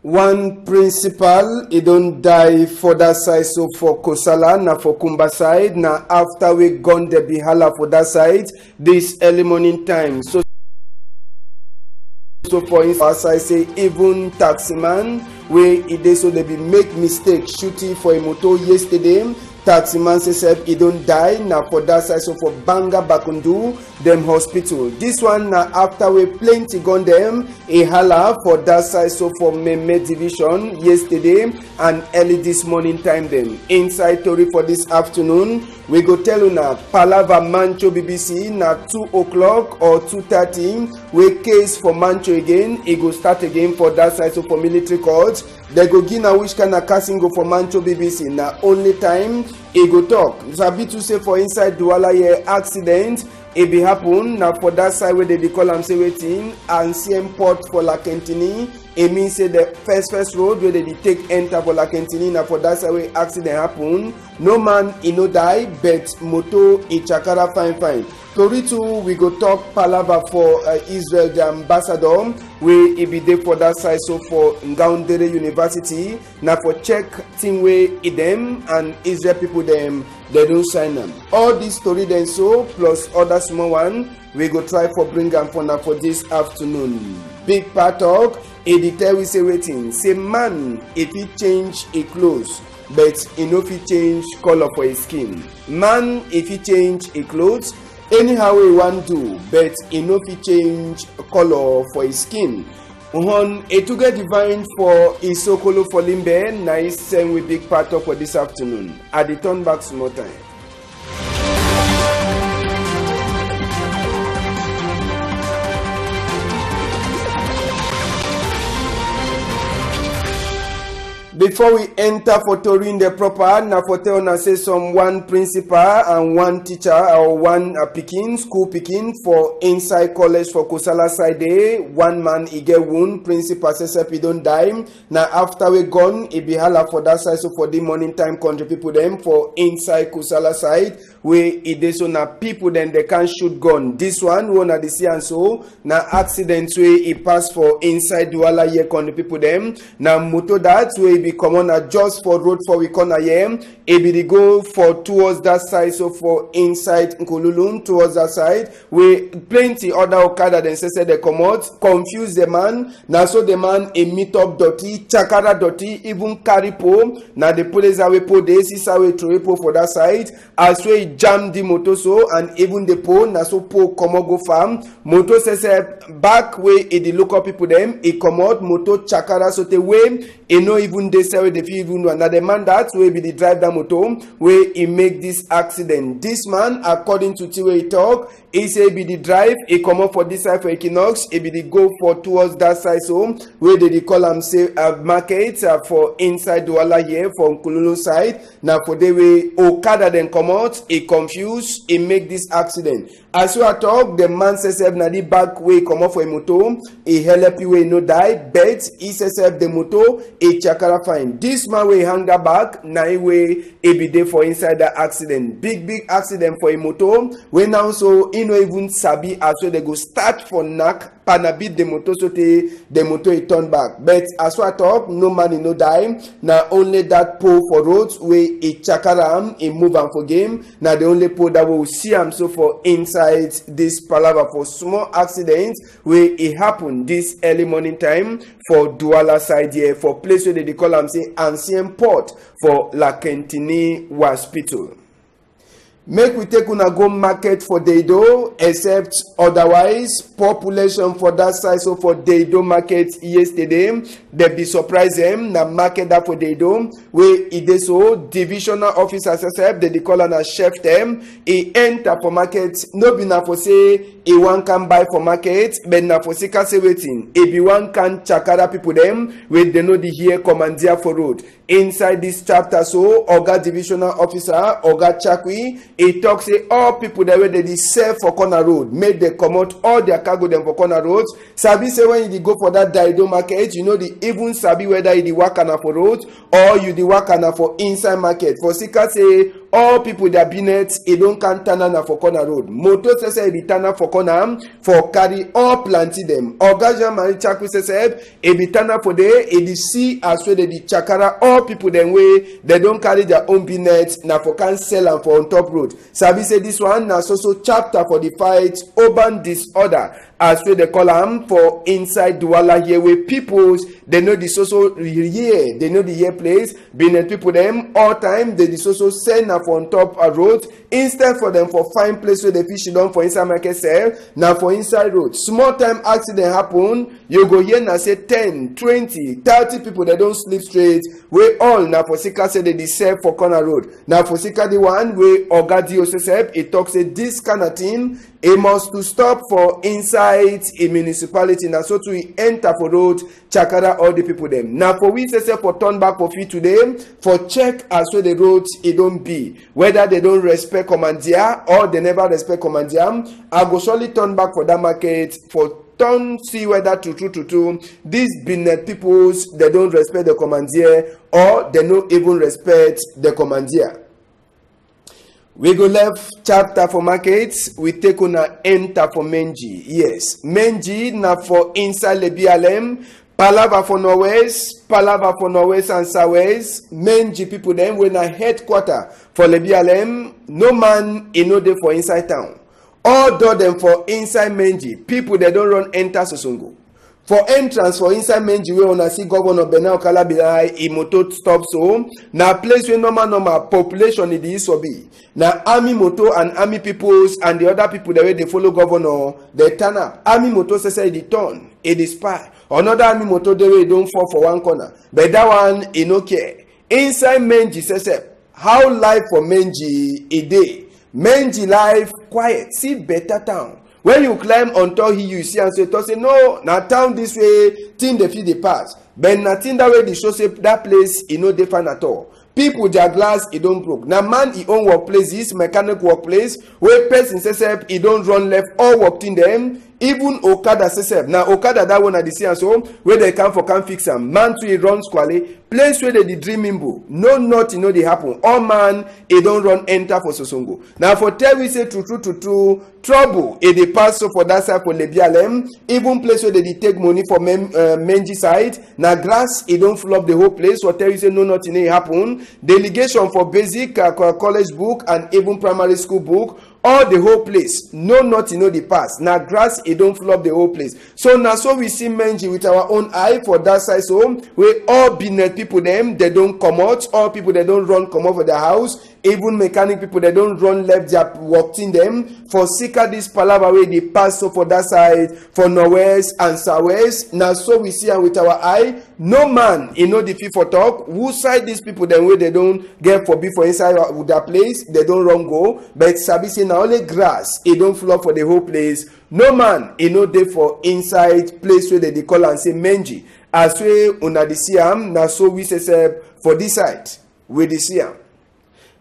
One principal, he don't die for that side, so for Kosala, na for Kumba side, na after we gone the Bihala for that side, this early morning time. So for instance, I say even taximan, where it is so they be make mistake shooting for a motor yesterday. Taximan says he don't die now for that side, so for Banga Bakundu them hospital. This one now after we plenty gun them a hala for that side, so for Meme division yesterday and early this morning time then. Inside story for this afternoon, we go tell you now Palava Mancho BBC now 2 o'clock or 2:30. We case for Mancho again. It go start again for that side, so for military courts. They go give now which kind of casting go for Mancho BBC. Now only time he go talk. Sabi to say for inside Douala here accident. It be happen now for that side where they call am say waiting ancien port for La Kentini. It means say the first road where they take enter for La Kentini. Now for that side where accident happen. No man he no die, but moto e chakara fine. Toritu we go talk palava for Israel the ambassador where he be there for that side, so for Ngaoundere University. Now for check thing where them and Israel people them they don't sign them. All this story then so plus other small one we go try for bring them for now for this afternoon. Big part talk editor we say waiting say man if he change a clothes but he no fit change color for his skin. Man if he change a clothes anyhow he want do, but he no fit change color for his skin. Etuge divine for Isokolo for Limbe, nice same with big part of for this afternoon. At the turn back small time. Before we enter for Tori in the proper, na for tell na say some one principal and one teacher or one school picking for inside college for Kosala side day. One man he get wound, principal says he don't die. Now after we gone, he be hala for that side, so for the morning time country people them for inside Kosala side where it is so na people then they can shoot gun. This one at the sea and so na accident where he pass for inside Douala here country people them. Now moto that way be common just for road for we corner here. It be go for towards that side, so for inside Nkululum towards that side where plenty other Okada then say they come out, confuse the man. Now so the man a meet up dirty, chakara dirty, even carry po. Now the police away po this is away throw po for that side. As we jam the motor so and even the po na so po come out go farm. Motor says back way the local people them it come out motor chakara so the way you know even they say the even know another man that way be the drive that motor where he make this accident. This man according to the way he talk, he say be the drive he come up for this side for Equinox, he be the go for towards that side so where they call am say market for inside Douala here for Nkululu side. Now for the way Okada then come out, he confused, he make this accident. As you are talk, the man says na the back way come up for a motor, he help you way no die, but he says the motor a chakara fine. This man way hang that back, na way he be there for inside the accident. Big accident for a motor. When now so he no even sabi as well they go start for knack. Panabit the motor so the motor he turn back. But as I talk, no man no die. Now only that pole for roads where he chakaram, he move am for game. Now the only pole that we will see am so for inside this palava for small accidents where it happen this early morning time for Douala side here for place where they call am say ancien port for La Kentini Hospital. Make we take una go market for Deido, except otherwise population for that side. So for Deido market yesterday, they be surprised them na market that for Deido where it is so divisional officers except they call on a chef them. He enter for market no be na for say he one can buy for market, but na for say say waiting. If you one can chakara people them where they know the here commandeer for road. Inside this chapter so Oga divisional officer Oga Chakwi he talks say all people that were they sell for corner road make they come out all their cargo them for corner roads. Sabi say when you go for that Daido market, you know the even sabi whether you the work for road or you the work for inside market. For Sika say all people that be net e don can turn na for corner road. Motor say e be turn for corner for carry all plenty them. Oga Jean-Marie Chaku say e be turn for there e dey see as well dey chakara all people them way they don carry their own be net na for can sell am for on top road. Sabi say this one na so chapter for the fight urban disorder as we dey call am for inside Douala here where peoples they know the social here they know the here place being people them all time they the social send na for on top a road instead for them for find place where they fish down for inside market sell na for inside road. Small time accident happen you go here na say 10 20 30 people they don't sleep straight we all na for sika say they deserve for corner road na for sika the one wey Oga Diosef e talk say this kind of thing e must to stop for inside a municipality na so to e enter for road chakara all the people them na for we say for turn back for feet today for check as well the roads e don't be whether they don't respect commandia or they never respect commandia. I go surely turn back for that market for turn see whether true these Benin peoples they don't respect the commandier or they don't even respect the commandier. We go left chapter for markets, we take on a enter for Menji. Yes, Menji na for inside le BLM, Palava for Norwest and Southwest. Menji people them when a headquarter for le BLM, no man in no day for inside town. All do them for inside Menji. People they don't run enter Sosongo. For entrance for inside Menji we wanna see Governor Bernard Kalabila motor stop so na place where normal population it is so be. Na army motor and army peoples and the other people the way they follow governor they turn up. Army motor say the turn it is spy. Another army motor the way don't fall for one corner. But that one it no care. Inside Menji say how life for Menji a day. Menji life quiet. See better town. When you climb on top here, you see and say no, now town this way, thing they feel the pass. But nothing that way they show say that place is no different at all. People their glass it don't broke. Now man he own workplace, this mechanic workplace, where person says he don't run left or worked in them. Even Okada says now Okada that one at the sea and so where they come for can fix them. Man to he runs quality. Place where they dream imbo. No nothing no they happen. All man he don't run enter for Sosongo. Now for tell we say true trouble it they pass so for that side for Lebialem. Even place where they take money for Menji side. Now grass it don't flop the whole place. For tell we say no nothing they happen. Delegation for basic college book and even primary school book. All the whole place, no nothing, no the pass. Now grass, it don't flop the whole place. So now so we see Menji with our own eye for that side. So we all Benin people them they don't come out. All people they don't run come out for their house. Even mechanic people they don't run left their walked in them. For Sika this palava way they pass so for that side for Norwest and Southwest. Now so we see and with our eye, no man you know the fee for talk. Who side these people then way they don't get for before inside with their place they don't run go. But Sabi say now only grass it don't flop for the whole place. No man you know they for inside place where they call and say Menji. As we una the siam na so we say for this side with the siam.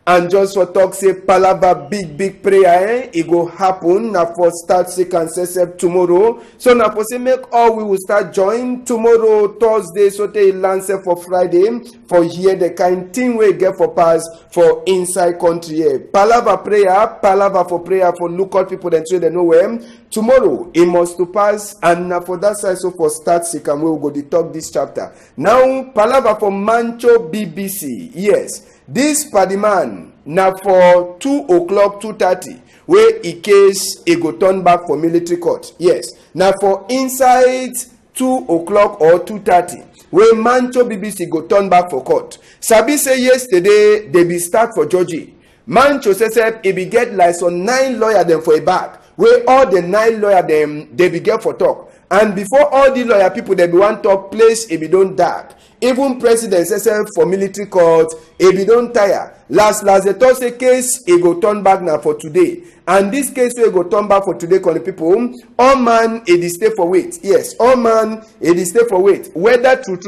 And just for talk say palava big prayer it go happen na for start second sesep tomorrow. So na for say make all we will start join tomorrow Thursday so they lance for Friday for here the kind thing we get for pass for inside country here. Palava for prayer for local people then so they know where tomorrow it must to pass and na for that side so for start second we will go to talk this chapter. Now palava for Mancho BBC. Yes. This Padiman now for 2 o'clock 2:30 where in case it go turn back for military court. Yes. Now for inside 2 o'clock or 2:30 where Mancho BBC go turn back for court. Sabi say yesterday they be start for Georgie. Mancho says he be get like some 9 lawyer them for a back where all the 9 lawyer them they be get for talk. And before all the lawyer people they be want talk place it be don't dark. Even president says for military court, if you don't tire, last the Thursday case, it go turn back now for today. And this case will go turn back for today, calling people. All man, it is stay for wait. Yes, all man, it is stay for wait. Whether true,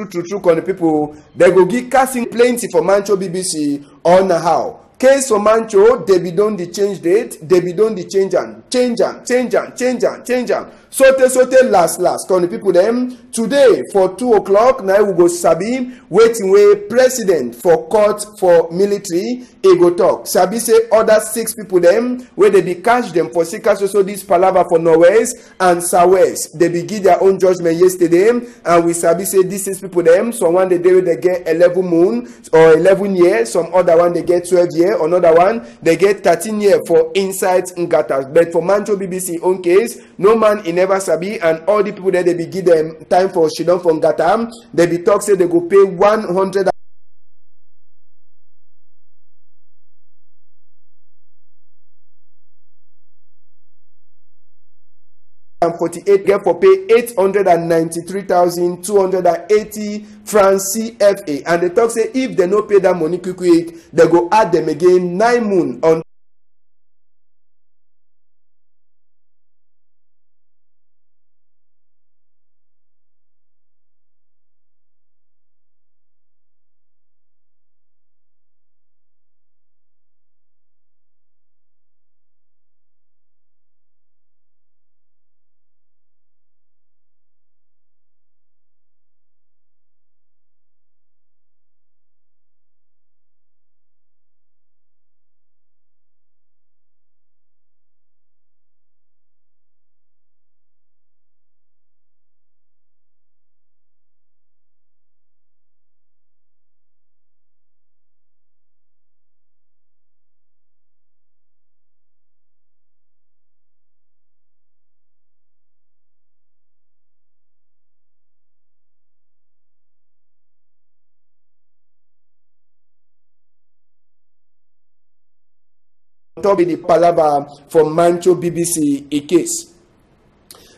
calling people, they go give casting plenty for Mancho BBC on how. Case for Mancho, they be done the change date, they be done the change and change. sote last come the people them today for 2 o'clock now we go sabi waiting way president for court for military e go talk sabi say other 6 people them where they be catch them for seekers also this palava for northwest and southwest they be give their own judgment yesterday and we sabi say these 6 people them some one they get 11 moon or 11 years some other one they get 12 year another one they get 13 year for inside Ngata. But for Mancho BBC own case no man in never sabi and all the people that they be give them time for shidon from Ngata they be talk say they go pay 100 and 48 get for pay 893,280 francs CFA and they talk say if they no pay that money quick they go add them again 9 moon on top in the palava for Mancho BBC a case.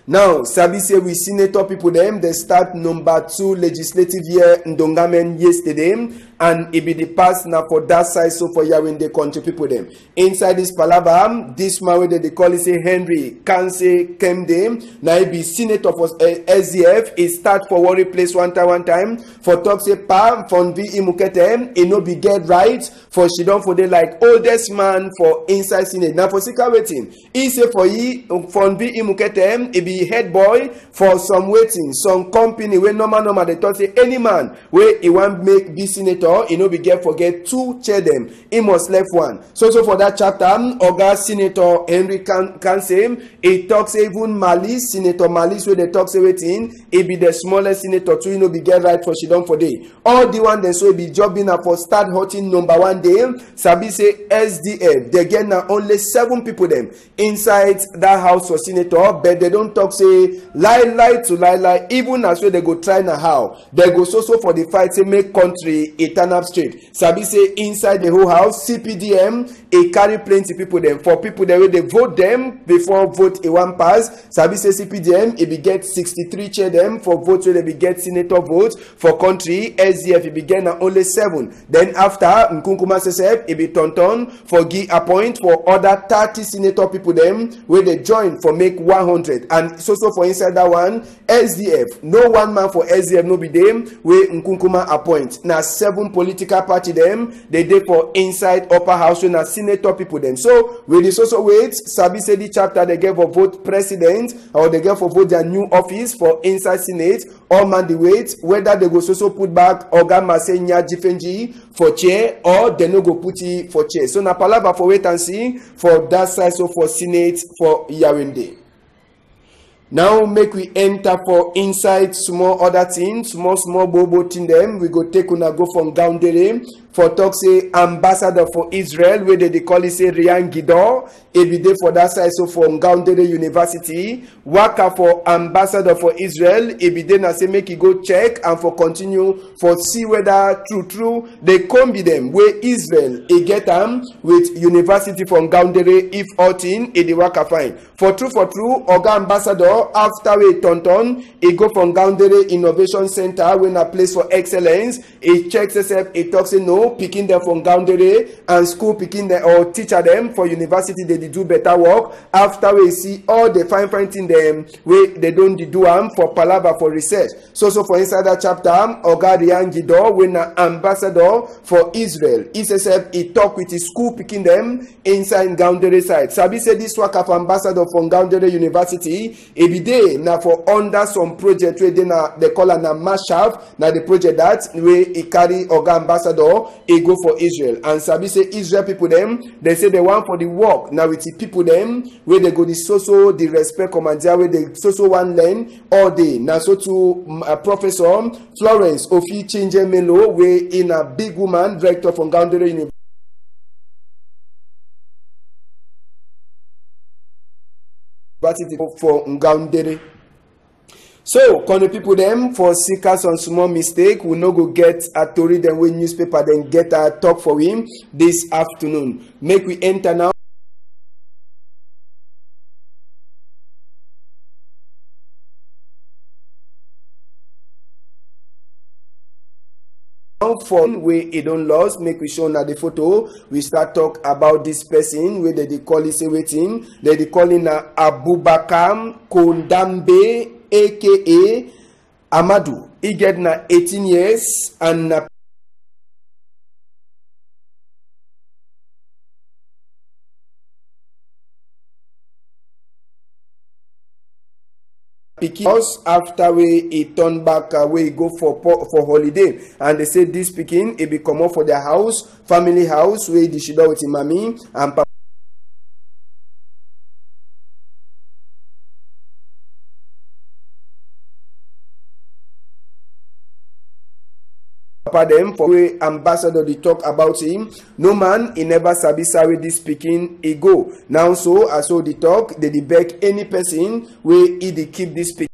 Now, Sabi say we senator people them they start number 2 legislative year in Dongamen yesterday and it be the pass now for that side so for Yawinde country people them. Inside this palava, this man where they call it say Henry Kanse Kemde now he be senator for SDF he start for Warri Place one time for talk say pa from V Imukete he no be get right for she don't for the like oldest man for inside Senate. Now for Sika waiting he say for ye from V Imukete he be head boy for some waiting some company where normal they talk say any man where he want make be senator he no be get forget 2 chair them he must left 1 so for that chapter Oga Senator Henry Kanse he talks even Malice Senator Malice where they talk say waiting he be the smallest senator too he no be get right for she done for day all the one then so he be jobbing up for start hurting number 1 day Sabi say SDF they get now only 7 people them inside that house for senator but they don't talk say lie to lie even as well they go try now how they go so for the fight say make country it turn up straight. Sabi say inside the whole house CPDM it carry plenty people them for people the way they vote them before vote a one pass. Sabi say CPDM it be get 63 chair them for votes where they be get senator votes for country SDF it be get now only 7 then after Nkunkuma SSF it be turn for give appoint for other 30 senator people them where they join for make 100 and so for inside that one SDF no one man for SDF no be them where Nkunkuma appoint now 7 political party them they dey for inside upper house na senator people them so with this also wait Sabi say the chapter they get for vote president or they get for vote their new office for inside senate all man the wait whether they go so put back Oga Masenya Jifenji for chair or they no go put it for chair so na palava for wait and see for that side so for senate for Yawinde. Now make we enter for inside small other things, small bobo thing them. We go take una go from Gaundere for talk say ambassador for Israel where they call it say Rian Gidor. Every day for that side so for Gaundere University. Waka for ambassador for Israel. Every day na say make you go check and for continue for see whether true they come be them where Israel e get am with university from Gaundere if all thing e dey waka fine. For true Oga ambassador after we turn he go from Gaundere Innovation Center when a place for excellence he checks himself he talks say no Melo, picking them from Gaundere, and school picking them or teacher them for university. They do better work. After we see all the fine thing them we they don't do them for palava for research. So for inside that chapter, Ogarian Gido when an ambassador for Israel. He says he talk with his school picking them inside Gaundere side. Sabi said this work of ambassador from Gaundere University. Every day now for under some project where they call an Mashaf. Now the project that where he carry Oga ambassador he go for Israel. And Sabi say Israel people them they say they want for the work. Now with the people them where they go the so the respect commander where they so one learn all day. Now so to Professor Florence Ofi Chinje Melo where in a big woman director from Gaundere University. For Ngaundere. So, can the people them for seekers on small mistake we no go get a story them with newspaper then get a talk for him this afternoon. Make we enter now. For where it don't lost, make we show now the photo. We start talk about this person where they call it waiting. They call him Abubakar Kondambe, aka Amadu. He get na 18 years and because after he turn back he go for holiday, and they say this Pekin he be come up for their house, family house where they should with him mommy and papa them for way ambassador they talk about him. No man he never sabi sorry this Pekin he go now. So as so they talk they beg any person where he they keep this Pekin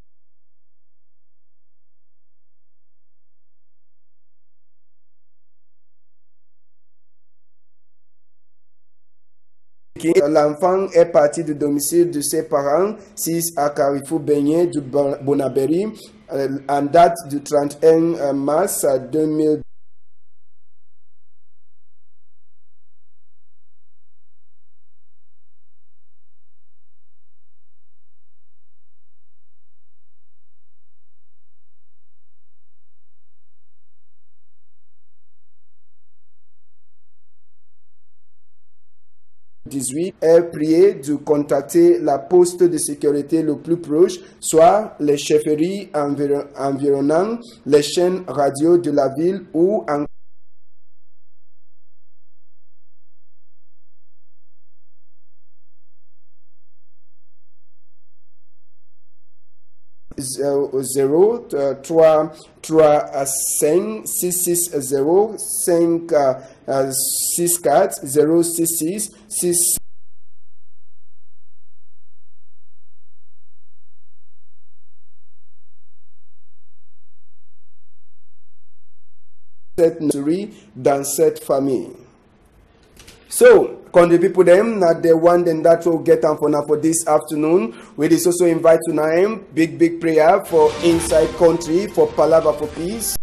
l'enfant est parti du domicile de ses parents 6 à Carrefour Beignet du Bonaberry en date du 31 mars 2000. Est prié de contacter la poste de sécurité le plus proche, soit les chefferies environnantes, les chaînes radio de la ville ou en zéro 3 3 5 6 6 0 5 6 4 0 6 6 6 dans cette famille. So, can the people them not the one then that will get on for this afternoon. We is also invite tonight big prayer for inside country for Palava for peace.